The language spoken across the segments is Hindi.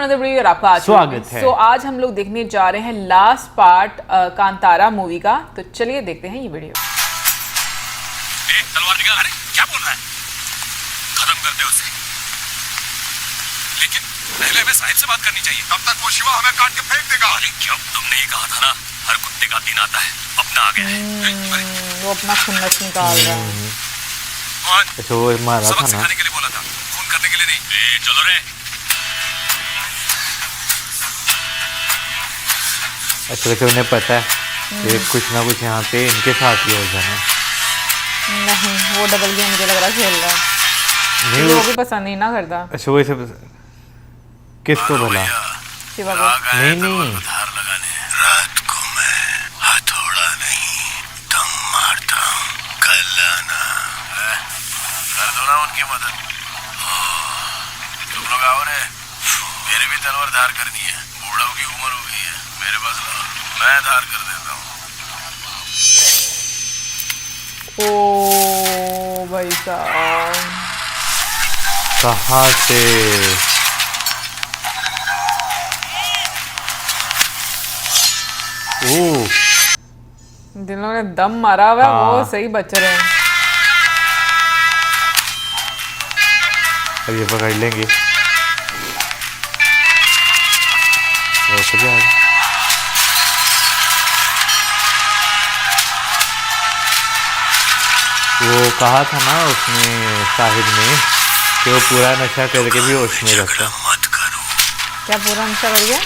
अनदर वीडियो आपका स्वागत है। सो आज हम लोग देखने जा रहे हैं लास्ट पार्ट कांतारा मूवी का। तो चलिए देखते हैं ये वीडियो। तलवार निकाल। अरे क्या बोल रहा है? खत्म कर दे उसे। लेकिन पहले हमें साहिब से बात करनी चाहिए, तब तक वो शिवा हमें काट के फेंक देगा। अरे क्यों? तुमने ही कहा था ना, हर कुत्ते का दिन आता है। अपना आ गया है। वो अपना खुन्नस निकाल रहा है। अच्छा वो मारा था सबक ना। सिखाने के लिए बोला था, खून करने के लिए नहीं। चलो रे। अच्छा तो उन्हें पता है कि कुछ ना कुछ यहाँ पे इनके साथ ही हो जाना। नहीं, वो डबल गेम मुझे लग रहा है खेल रहा है। नहीं वो भी पसंद नहीं ना करता अच्छा वो सब किसको भला? शिवा को। नहीं धार लगाने रात को मैं हथौड़ा नहीं दम मारता हूँ। कल आना, कर दो ना उनकी मदद। तुम लोग आओ रे। मेरे भी तलवार धार कर दी है, बूढ़ों की उम्र हो गई है। मेरे पास लाओ, मैं धार कर देता हूँ। ओ भाई साहब, कहाँ से? ओ जिन लोगों ने दम मारा हुआ है वो हाँ। सही बच रहे हैं। अब ये पकड़ लेंगे। वैसे भी आगे। वो कहा था ना उसने साहिब ने कि वो पूरा नशा करके भी होश में रहता। मत करो। क्या पूरा नशा कर गया?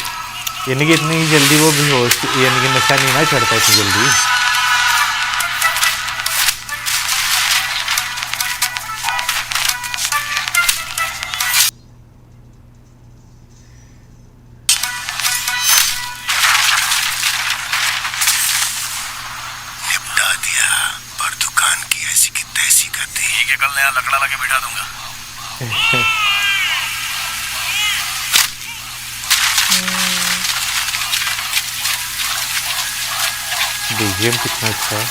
यानी कि इतनी जल्दी वो भी होश, यानी कि नशा नहीं ना चढ़ता इतनी जल्दी। निपटा दिया, पर दुकान की ऐसी की तैसी कर दी। ठीक है, कल नया लकड़ा लाके बिठा दूंगा। बीजीएम कितना अच्छा है।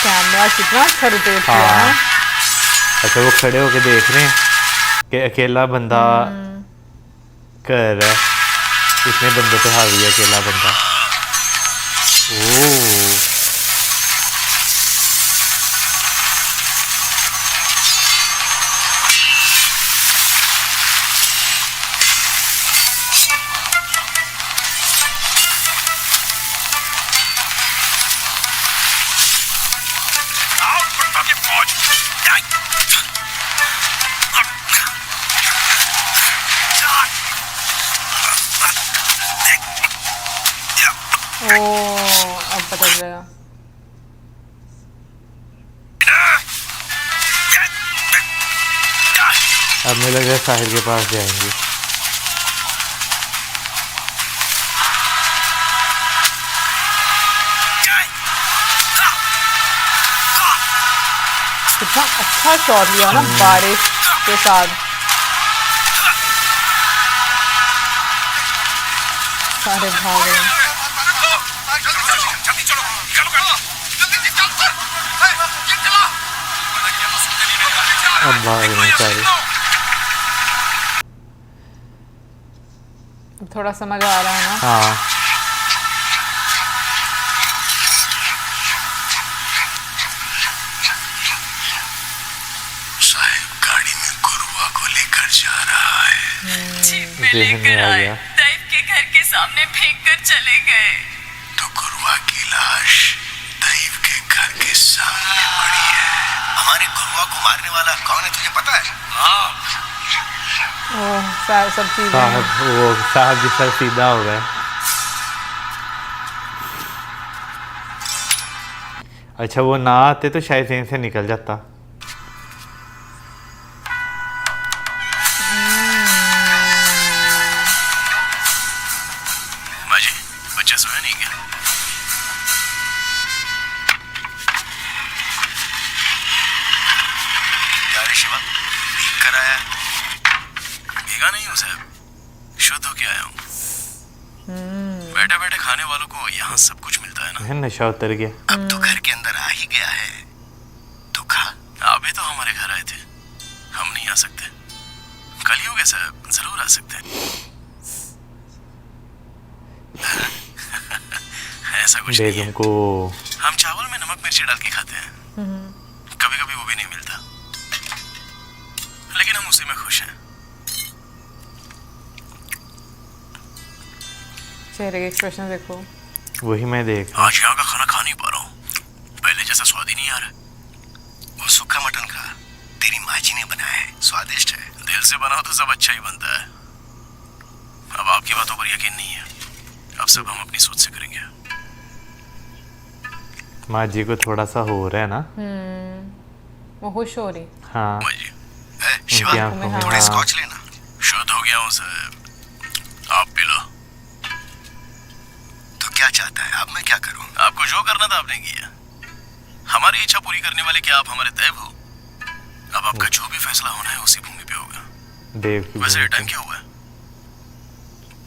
कैमरा कितना अच्छा रोटेट किया हाँ। है। अच्छा वो खड़े होके देख रहे हैं कि अकेला बंदा कर रहा है, इतने बंदों पे हावी है अकेला बंदा। ओह आओ कुत्तों की फौज। ओ अब पता चलेगा। अब मुझे लग रहा है साहिल के पास जाएंगे। कितना अच्छा शॉट लिया ना बारिश के साथ। सारे भाग रहे हैं। जल्दी चलो, निकालो गाड़ी। जल्दी चल कर। ये चला। मैंने किया तो सुनते नहीं मेरी। अब भाग रहे हैं सारे। थोड़ा समझ आ रहा है ना। हाँ साहिब गाड़ी में गुरुआ को लेकर जा रहा है। जीप में जहन में लेकर आ आए, गया। दैव के घर के सामने फेंक कर चले गए। तो गुरुआ की लाश दैव के घर के सामने पड़ी है। हमारे गुरुआ को मारने वाला कौन है तुझे पता है? हाँ। ओह सब चीजें साहब वो साहब जी सर सीधा हो गए। अच्छा वो ना आते तो शायद यहीं से निकल जाता। माजी, बच्चा सोया नहीं क्या? यार शिवा, भीग कर आया? भीगा नहीं हूँ साहब, शुद्ध होके आया हूँ। बैठे बैठे खाने वालों को यहाँ सब कुछ मिलता है ना। है नशा उतर गया। अब तो घर के अंदर आ ही गया है तो खा। अभी तो हमारे घर आए थे, हम नहीं आ सकते। कलयुग है साहब, जरूर आ सकते हैं। ऐसा कुछ नहीं है। बेगम को हम चावल में नमक मिर्ची डाल के खाते हैं, कभी कभी वो भी नहीं मिलता, लेकिन हम उसी में खुश हैं। चेहरे के एक्सप्रेशन देखो। वही मैं देख। आज यहाँ का खाना खा नहीं पा रहा हूँ, पहले जैसा स्वाद ही नहीं आ रहा। वो सूखा मटन का तेरी माँ जी ने बनाया है, स्वादिष्ट है। दिल से बनाओ तो सब अच्छा ही बनता है। अब आपकी बातों पर यकीन नहीं है, अब सब हम अपनी सोच से करेंगे। माँ जी को थोड़ा सा हो रहा है ना। वो खुश हो रही। हाँ माँ जी, शिवा उनकी आंखों में, थोड़े हाँ। स्कॉच लेना। शुद्ध हो गया हूँ साहब, आप पी लो। तो क्या चाहता है, अब मैं क्या करूँ? आपको जो करना था आपने किया। हमारी इच्छा पूरी करने वाले क्या आप हमारे दैव हो? अब आपका जो भी फैसला होना है उसी भूमि पे होगा। देव की वैसे भूमि टाइम पे। क्या हुआ है?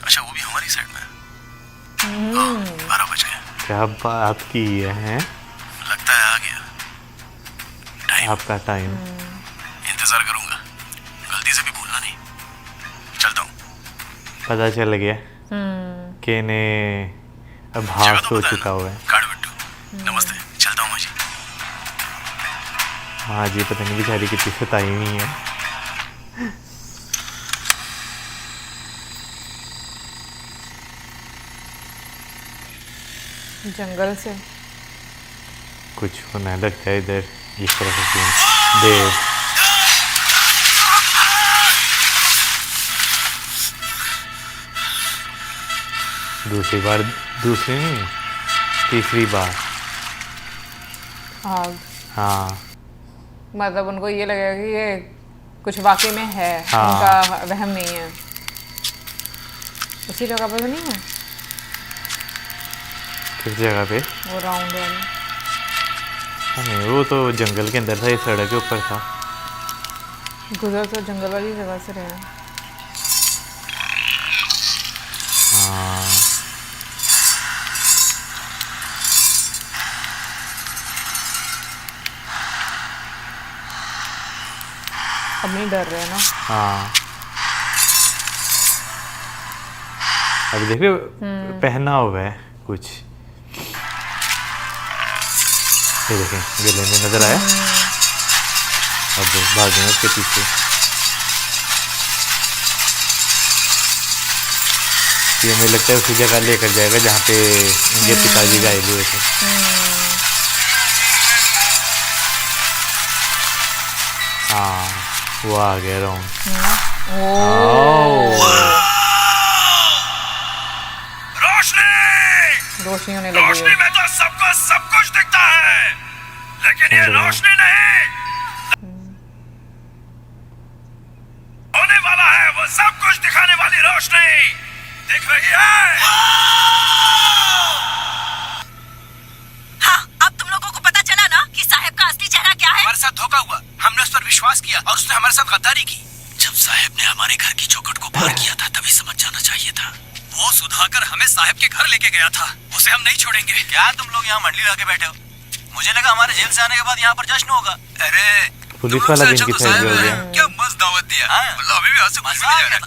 अच्छा, वो भी हमारी साइड में है। 12 बज गए। क्या बात की है लगता है आ गया टाइम। आपका टाइम। इंतजार करूंगा, गलती से भी भूलना नहीं। चलता हूँ। पता चल गया कि इन्हें अब हाथ हो चुका हुआ है। काड़ बिट्टू, नमस्ते। चलता हूँ माँ जी। माँ जी पता नहीं बेचारी कितनी सताई हुई है। जंगल से कुछ होने लगता है इधर इस तरह से सीन। देव दूसरी नहीं, तीसरी बार। आग। हाँ मतलब उनको ये लगेगा कि ये कुछ वाकई में है। हाँ। उनका वहम नहीं है। उसी जगह पे तो नहीं है किस जगह पे? वो राउंड वाली। हाँ, नहीं वो तो जंगल के अंदर था, ये सड़क के ऊपर था। गुजर तो जंगल वाली जगह से रहे हैं। हाँ अब नहीं डर रहे हैं ना। हाँ अब देख रहे हो, पहना हुआ है कुछ। ये देखें गले में नजर आया। अब भागे उसके पीछे। ये मुझे लगता है उसी जगह लेकर जाएगा जहाँ पे इनके पिताजी गायब हुए थे। हाँ वो आ गया राउंड। रोशनी, रोशनी होने लगी रोशनी है। में तो सबको सब कुछ दिखता है, लेकिन ये रोशनी नहीं। होने वाला है वो सब कुछ दिखाने वाली रोशनी। दिख रही है? हाँ, अब तुम लोगों को पता चला ना कि साहब का असली चेहरा क्या है। हमारे साथ धोखा हुआ, हमने उस पर विश्वास किया और उसने हमारे साथ गद्दारी की। जब साहब ने हमारे घर की चौखट को पार किया था तभी समझ जाना चाहिए था। वो सुधाकर हमें साहब के घर लेके गया था, उसे हम नहीं छोड़ेंगे। क्या तुम लोग यहाँ मंडली लगा के बैठे हो? मुझे लगा हमारे जेल से आने के बाद यहाँ पर जश्न होगा। अरे पुलिस वाला भी इनकी साइड में हो गया। क्या मस्त दावत दिया। मतलब अभी भी हाथ से कुछ भी नहीं जा रहा।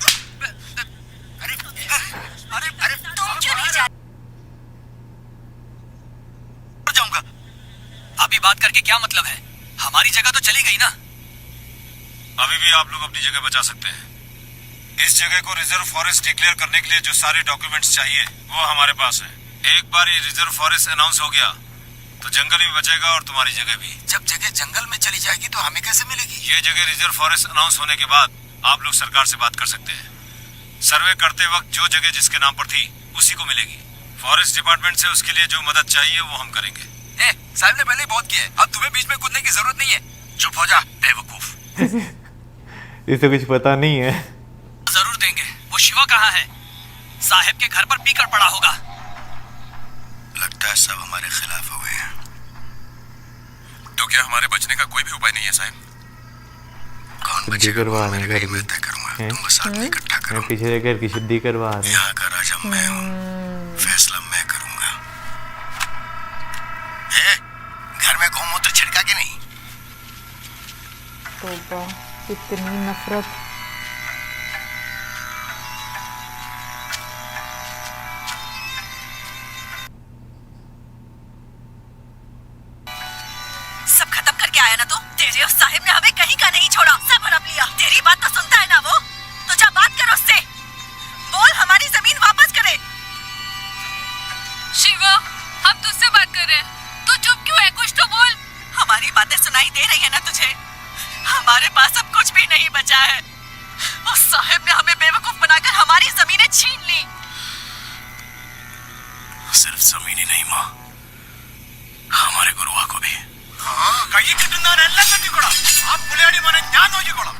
अरे तुम क्यों नहीं जा जाऊंगा। अभी बात करके क्या मतलब है? हमारी जगह तो चली गई ना। अभी भी आप लोग अपनी जगह बचा सकते हैं। इस जगह को रिजर्व फॉरेस्ट डिक्लेयर करने के लिए जो सारे डॉक्यूमेंट्स चाहिए वो हमारे पास है। एक बार ये रिजर्व फॉरेस्ट अनाउंस हो गया तो जंगल भी बचेगा और तुम्हारी जगह भी। जब जगह जंगल में चली जाएगी तो हमें कैसे मिलेगी? ये जगह रिजर्व फॉरेस्ट अनाउंस होने के बाद आप लोग सरकार से बात कर सकते हैं। सर्वे करते वक्त जो जगह जिसके नाम पर थी उसी को मिलेगी। फॉरेस्ट डिपार्टमेंट से उसके लिए जो मदद चाहिए वो हम करेंगे। साहब ने पहले ही बहुत किया है, अब तुम्हें बीच में कूदने की जरूरत नहीं है। चुप हो जा बेवकूफ। इसे कुछ पता नहीं है। जरूर देंगे। वो शिवा कहाँ है? साहब के घर पर पीकर पड़ा होगा। लगता है सब हमारे खिलाफ हो गए हैं। तो क्या हमारे बचने का कोई भी उपाय नहीं है साहब? कौन शुद्धि बचेगा करवा वो रहे हैं मेरे घर लिए की। तय करूंगा। हैं? तुम बस आदमी इकट्ठा मैं करो। पीछे घर की शुद्धि करवा रहे हैं। यहाँ का राजा मैं हूँ। फैसला मैं करूंगा। घर में गौमूत्र छिड़का कि नहीं? तौबा, कितनी नफरत। सब खत्म करके आया ना तू? तेरे उस साहिब ने हमें कहीं का नहीं छोड़ा, सब हड़प लिया। तेरी बात तो सुनता है ना वो? तो जा बात कर उससे, बोल हमारी जमीन वापस करे। शिवा, हम तुझसे बात कर रहे हैं, तू चुप क्यों है? कुछ तो बोल। हमारी बातें सुनाई दे रही है ना तुझे? हमारे पास अब कुछ भी नहीं बचा है। उस साहिब ने हमें बेवकूफ बनाकर हमारी जमीनें छीन ली। सिर्फ जमीन ही नहीं माँ, हमारे गुरुआ को भी। कहीं कितना आप पुलियाड़ी माने ज्ञान होगी कोड़ा।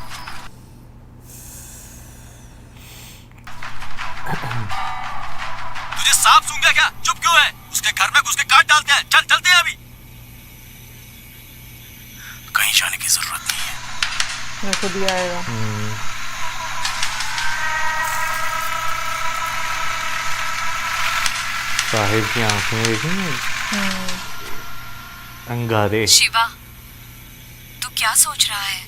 तुझे सांप सूंघ गया क्या? चुप क्यों है? उसके घर में घुस के काट डालते हैं। चल चलते हैं अभी। कहीं जाने की जरूरत नहीं है। मैं खुद ही आएगा। साहिब की आंखें देखेंगे, अंगारे। शिवा, तू क्या सोच रहा है?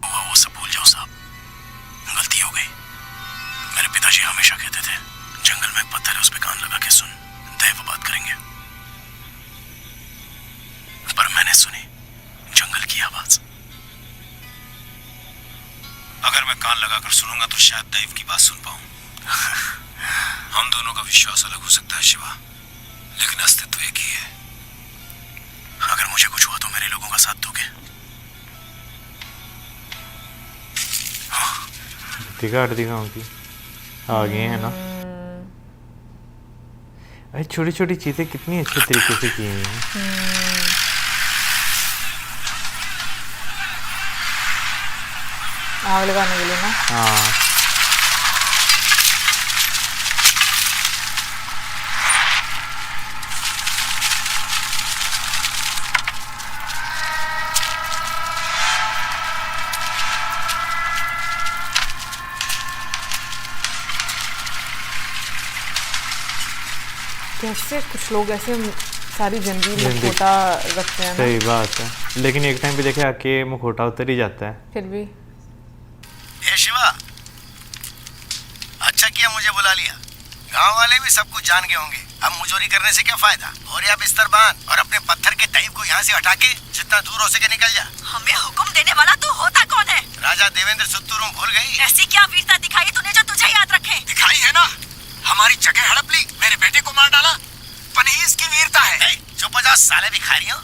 वो सब भूल जाओ साहब, गलती हो गई। मेरे पिताजी हमेशा कहते थे, जंगल में एक पत्थर है, उस पे कान लगा के सुन, दैव बात करेंगे। पर मैंने सुनी जंगल की आवाज। अगर मैं कान लगाकर सुनूंगा तो शायद दैव की बात सुन पाऊं। हम दोनों का विश्वास अलग हो सकता है शिवा, लेकिन अस्तित्व एक ही है। अगर मुझे कुछ हुआ तो मेरे लोगों का साथ दोगे? काट दी गाँव की आ गए हैं ना। अरे छोटी छोटी चीजें कितनी अच्छे तरीके से की हुई हैं। आग लगाने के लिए ना। हाँ, कैसे कुछ लोग ऐसे सारी जिंदगी मुखौटा रखते हैं ना। सही बात है, लेकिन एक टाइम पे देखे आके मुखौटा उतर ही जाता है। फिर भी हे शिवा, अच्छा किया मुझे बुला लिया। गांव वाले भी सब कुछ जान गए होंगे। अब मुजोरी करने से क्या फायदा? और या बिस्तर बांध और अपने पत्थर के दैव को यहाँ से हटा के जितना दूर हो सके निकल जा। हमें हुक्म देने वाला तू होता कौन है? राजा देवेंद्र सुत्तूरू भूल गई? ऐसी क्या वीरता दिखाई तूने जो तुझे याद रखे? दिखाई है ना, हमारी जगह हड़प ली, मेरे बेटे को मार डाला। परहेज की वीरता है। चुप हो जाओ साले भिखारियों।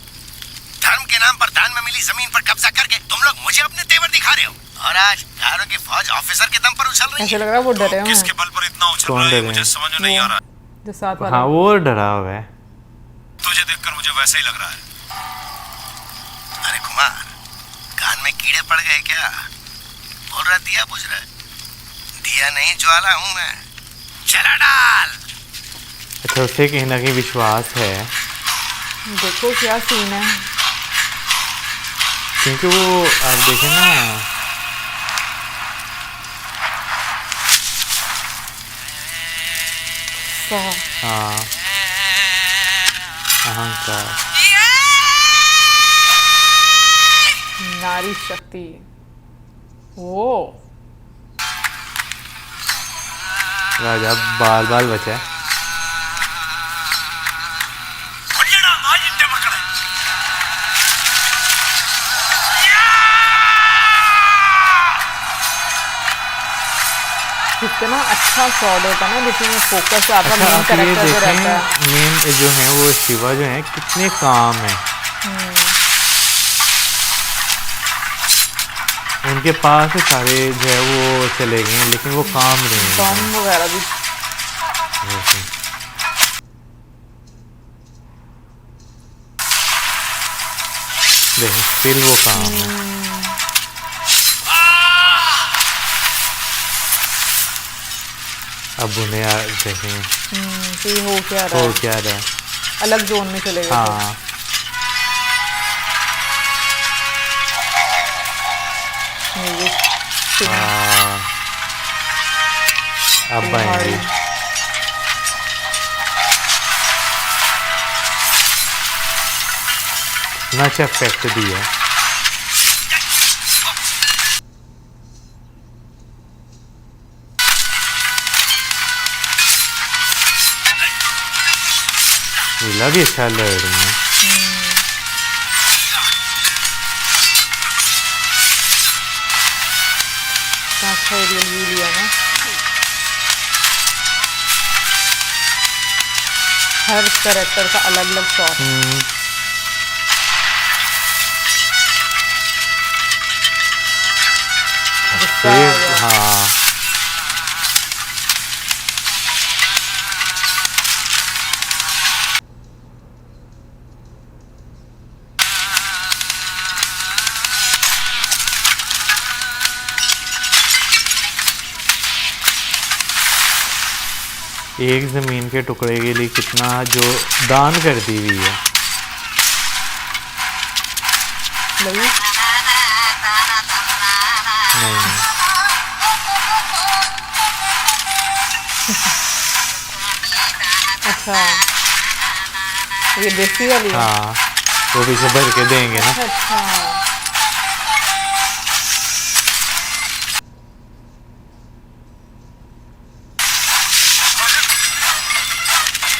धर्म के नाम पर दान में मिली जमीन पर कब्जा करके तुम लोग मुझे अपने तेवर दिखा रहे हो, और आज गारों की फौज ऑफिसर के दम पर उछल रही है। ऐसे लग रहा है वो डरे हुए किसके हैं। बल पर इतना उछल कौन रहा है डरे मुझे हैं? समझ में नहीं आ रहा। जो साथ वाला। हाँ, वो डरा हुआ है। तुझे देखकर मुझे वैसे ही लग रहा है। अरे कुमार, कान में कीड़े पड़ गए क्या? बोल रहा दिया बुझ रहा है। दिया नहीं ज्वाला हूँ मैं। चला डाल। अच्छा, उसे कहीं ना कहीं विश्वास है, देखो क्या सीन है। क्योंकि वो आप देखें ना, हाँ, अहंकार, नारी शक्ति। वो राजा बाल बाल बचा है। कितना अच्छा शॉट होता है ना, जिसमें फोकस आपका अच्छा, मेन आप ये कैरेक्टर पे रहता है। देखें, मेन जो है वो शिवा जो है कितने काम है। उनके पास से सारे जो है वो चले गए हैं, लेकिन वो काम रहे हैं। बम वगैरह भी। देखो स्टिल वो काम है। अब उन्हें देखें कि हो क्या रहा हो है। क्या रहा है। अलग जोन में चले गए थे। हाँ, हाँ, अब आएंगे। ना अच्छा इफेक्ट दिया। लीला भी अच्छा लग रही है। अच्छा एरियल व्यू लिया ना, हर कैरेक्टर का अलग अलग शॉट। गुस्सा आ गया। हाँ, एक जमीन के टुकड़े के लिए कितना जो दान कर दी हुई है। लगी? नहीं, अच्छा, ये देसी वाली है? हाँ, वो पीछे भर के देंगे ना। अच्छा,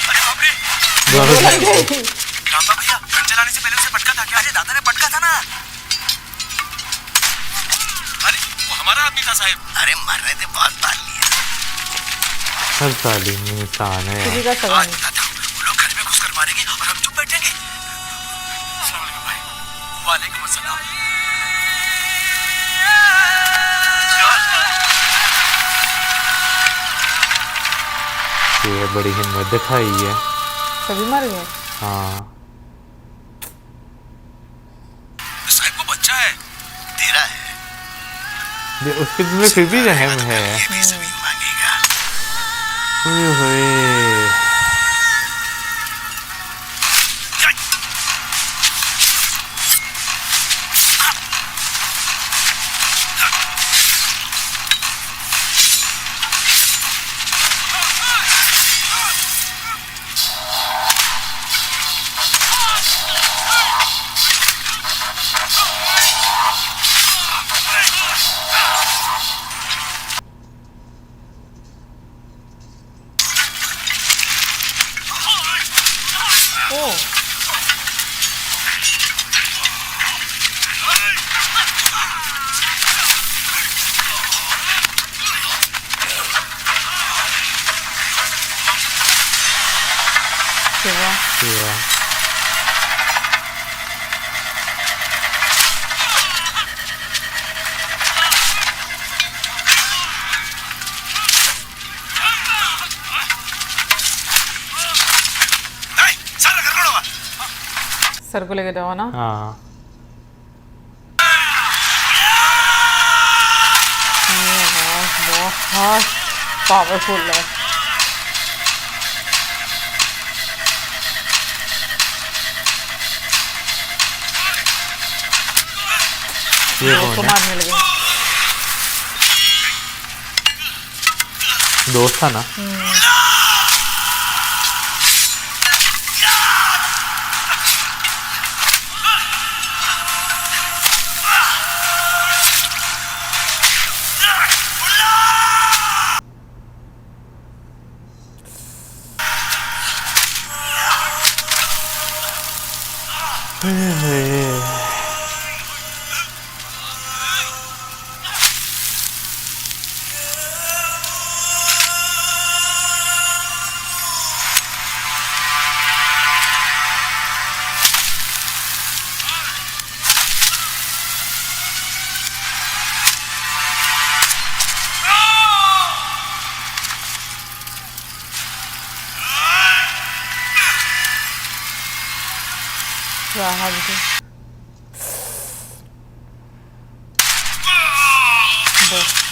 अरे बाप रे, दोनों साइड से। रामबा भैया गन चलाने से पहले उसे पटका था क्या? अरे दादा ने पटका था ना। अरे वो हमारा आदमी था साहब। अरे मरने दे, बहुत बाल लिया। हर जालिम इंसान है किसी यार। का सगा आज नहीं। बताता हूँ, वो लोग घर में घुसकर मारेंगे और हम चुप बैठेंगे। अस्सलाम वालेकुम भाई। वालेकुम अस्सलाम। ये बड़ी हिम्मत दिखाई है। सभी मर गए? हाँ, साहब वो बच्चा है, तेरा है। उसके दिल में फिर भी रहम है। ये भी जमीन मांगेगा। ओए होए। ओ, शिवा, शिवा। सर कर लो। सर को लेके जाओ ना। हाँ, ये बहुत पावरफुल है। ये उसको कौन है? मारने लगे। दोस्त था ना। राहत भी।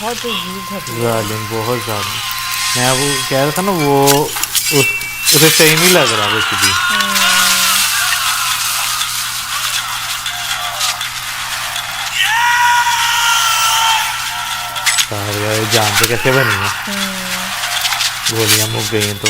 बहुत अजीब घटना। जालिम, बहुत जालिम। मैं वो कह रहा था ना, वो उसे सही नहीं लग रहा कुछ भी। यार जानते कैसे बनी है, गोलियां मुक गई हैं तो।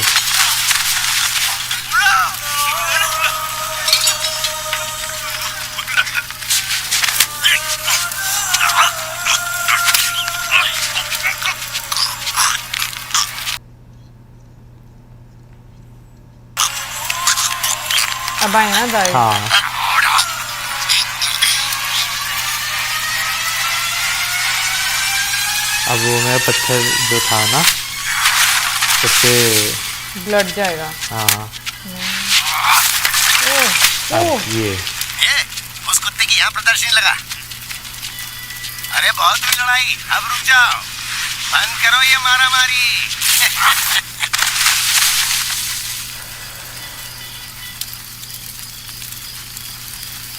अब आए ना दाई। हाँ अब वो मेरा पत्थर जो था ना उससे ब्लड जाएगा। हाँ ओह अब ये उस कुत्ते की यहाँ प्रदर्शन लगा। अरे बहुत हुई लड़ाई, अब रुक जाओ, बंद करो ये मारा मारी।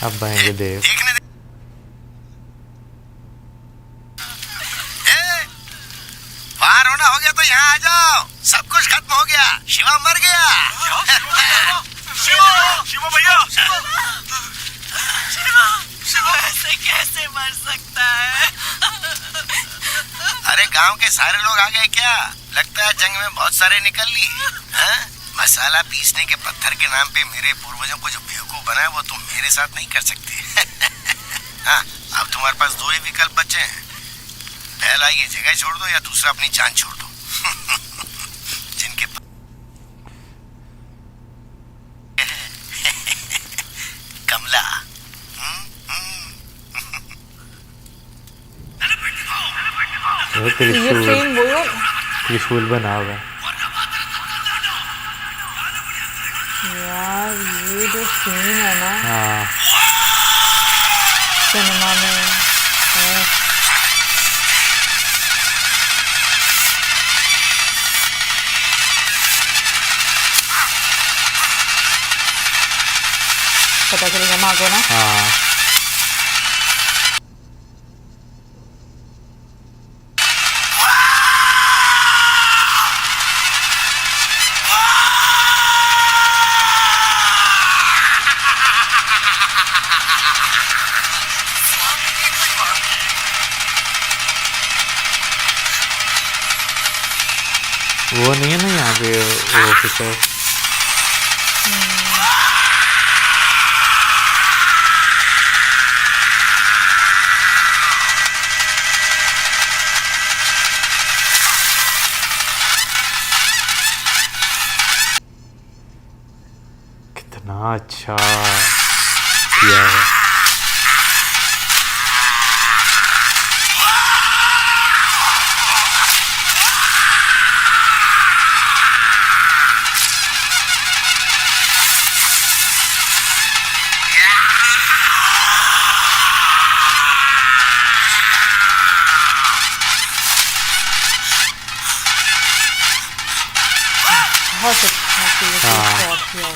अब आएंगे देव। देखने दे। बाहर होना हो गया तो यहाँ आ जाओ, सब कुछ खत्म हो गया, शिवा मर गया। शिवा भैया, शिवा ऐसे कैसे मर सकता है? अरे गांव के सारे लोग आ गए क्या? लगता है जंग में बहुत सारे निकल लिए। हाँ? मसाला पीसने के पत्थर के नाम पे मेरे पूर्वजों को जो बेवकूफ बनाया वो तुम मेरे साथ नहीं कर सकते। हाँ, अब तुम्हारे पास दो ही विकल्प बचे हैं, पहला ये जगह छोड़ दो या दूसरा अपनी जान छोड़ दो। जिनके कमला। वो ये त्रिशूल फ्रेम वो त्रिशूल बना हुआ। यार, ये जो सीन है ना हाँ सिनेमा में, पता चलेगा माँ को ना। हाँ वो नहीं है ना यहाँ पे वो ऑफिसर। कितना अच्छा किया है। बहुत अच्छा शॉट किया हुआ।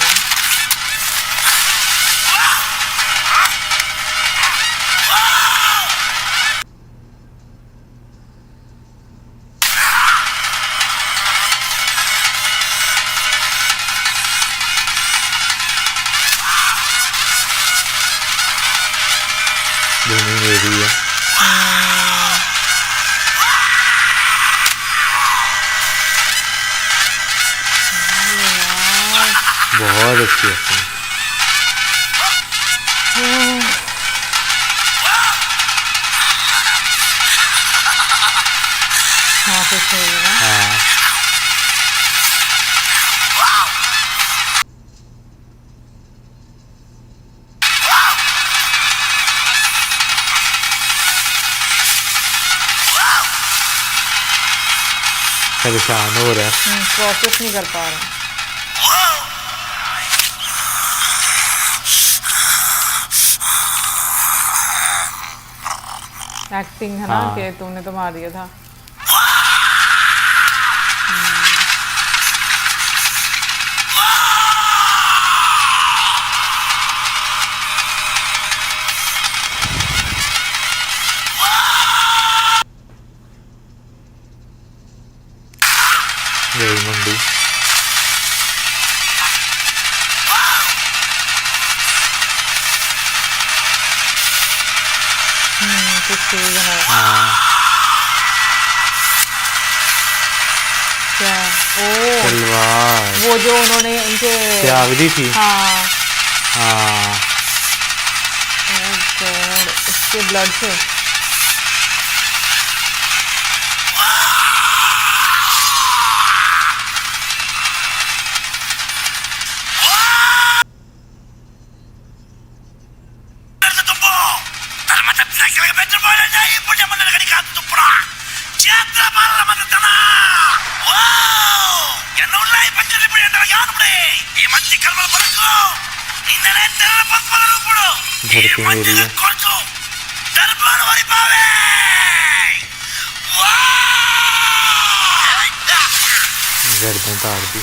धुनी मेरी है। बहुत अच्छी एक्टिंग। हाँ कुछ होगा। हाँ परेशान हो रहा है। प्रोसेस नहीं कर पा रहा। एक्टिंग है ना हाँ। कि तूने तो मार दिया था। यही मंडी। कुछ तेज बना। हाँ क्या ओ तलवार वो जो उन्होंने उनके त्याग दी थी। हाँ हाँ oh God, उसके ब्लड से धरती मेरी है। गर्दन तार दी।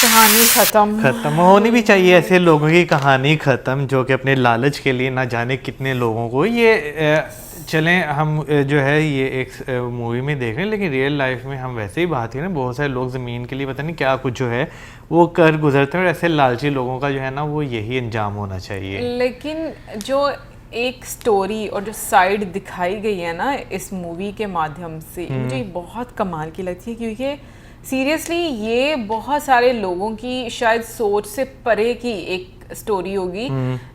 कहानी खत्म। खत्म होनी भी चाहिए ऐसे लोगों की कहानी खत्म जो कि अपने लालच के लिए ना जाने कितने लोगों को ये चलें हम जो है ये एक मूवी में देख रहे हैं, लेकिन रियल लाइफ में हम वैसे ही बात करें, बहुत सारे लोग ज़मीन के लिए पता नहीं क्या कुछ जो है वो कर गुजरते हैं, और ऐसे लालची लोगों का जो है ना वो यही अंजाम होना चाहिए। लेकिन जो एक स्टोरी और जो साइड दिखाई गई है ना इस मूवी के माध्यम से, मुझे बहुत कमाल की लगती है, क्योंकि सीरियसली ये बहुत सारे लोगों की शायद सोच से परे की एक स्टोरी होगी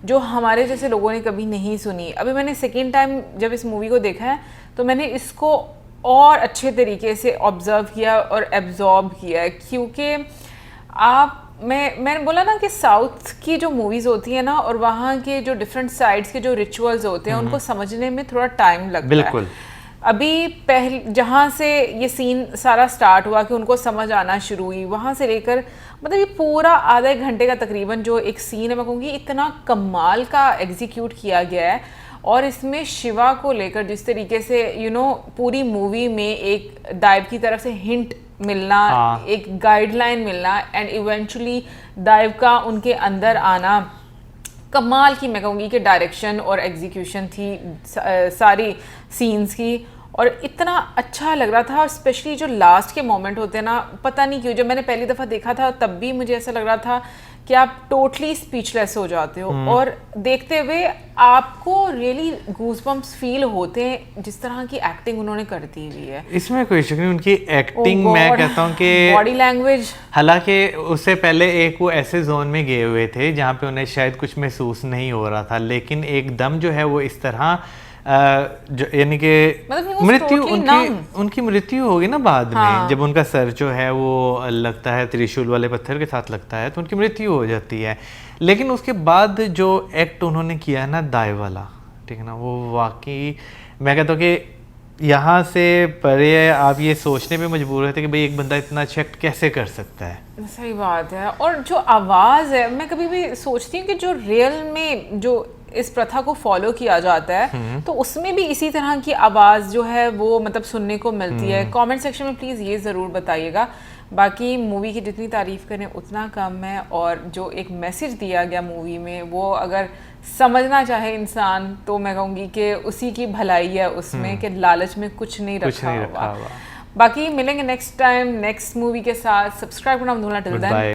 जो हमारे जैसे लोगों ने कभी नहीं सुनी। अभी मैंने सेकेंड टाइम जब इस मूवी को देखा है तो मैंने इसको और अच्छे तरीके से ऑब्जर्व किया और एब्जॉर्ब किया है, क्योंकि मैंने बोला ना कि साउथ की जो मूवीज़ होती है ना और वहाँ के जो डिफरेंट साइड्स के जो रिचुअल्स होते हैं उनको समझने में थोड़ा टाइम लगता है। बिल्कुल। अभी पहले जहाँ से ये सीन सारा स्टार्ट हुआ कि उनको समझ आना शुरू हुई, वहाँ से लेकर मतलब ये पूरा आधा एक घंटे का तकरीबन जो एक सीन है, मैं कहूँगी इतना कमाल का एग्जीक्यूट किया गया है। और इसमें शिवा को लेकर जिस तरीके से पूरी मूवी में एक दाइव की तरफ से हिंट मिलना, एक गाइडलाइन मिलना एंड इवेंचुअली दाइव का उनके अंदर आना, कमाल की मैं कहूँगी कि डायरेक्शन और एग्जीक्यूशन थी सारी सीन्स की, और इतना अच्छा लग रहा था। और स्पेशली जो लास्ट के मोमेंट होते हैं ना, पता नहीं क्यों जब मैंने पहली दफ़ा देखा था तब भी मुझे ऐसा लग रहा था कि आप टोटली स्पीचलेस हो जाते हो, और देखते हुए आपको रियली गूज़बम्प्स फील होते हैं जिस तरह की एक्टिंग उन्होंने कर दी हुई है। इसमें कोई शक नहीं, उनकी एक्टिंग मैं कहता हूँ कि बॉडी लैंग्वेज, हालांकि उससे पहले एक वो ऐसे जोन में गए हुए थे जहाँ पे उन्हें शायद कुछ महसूस नहीं हो रहा था, लेकिन एकदम जो है वो इस तरह जो यानी कि मृत्यु उनकी मृत्यु होगी ना बाद में, जब उनका सर जो है वो लगता है त्रिशूल वाले पत्थर के साथ लगता है तो उनकी मृत्यु हो जाती है। लेकिन उसके बाद जो एक्ट उन्होंने किया है ना दाइव वाला, ठीक है ना, वो वाकई मैं कहता हूँ कि यहाँ से परे आप ये सोचने पे मजबूर रहते कि भाई एक बंदा इतना अच्छा एक्ट कैसे कर सकता है। सही बात है। और जो आवाज़ है, मैं कभी भी सोचती हूँ कि जो रियल में जो इस प्रथा को फॉलो किया जाता है तो उसमें भी इसी तरह की आवाज़ जो है वो मतलब सुनने को मिलती है। कमेंट सेक्शन में प्लीज़ ये ज़रूर बताइएगा। बाकी मूवी की जितनी तारीफ़ करें उतना कम है, और जो एक मैसेज दिया गया मूवी में वो अगर समझना चाहे इंसान तो मैं कहूँगी कि उसी की भलाई है उसमें, कि लालच में कुछ नहीं रखा हुआ। बाकी मिलेंगे नेक्स्ट टाइम नेक्स्ट मूवी के साथ। सब्सक्राइब करना मत भूलना। Till then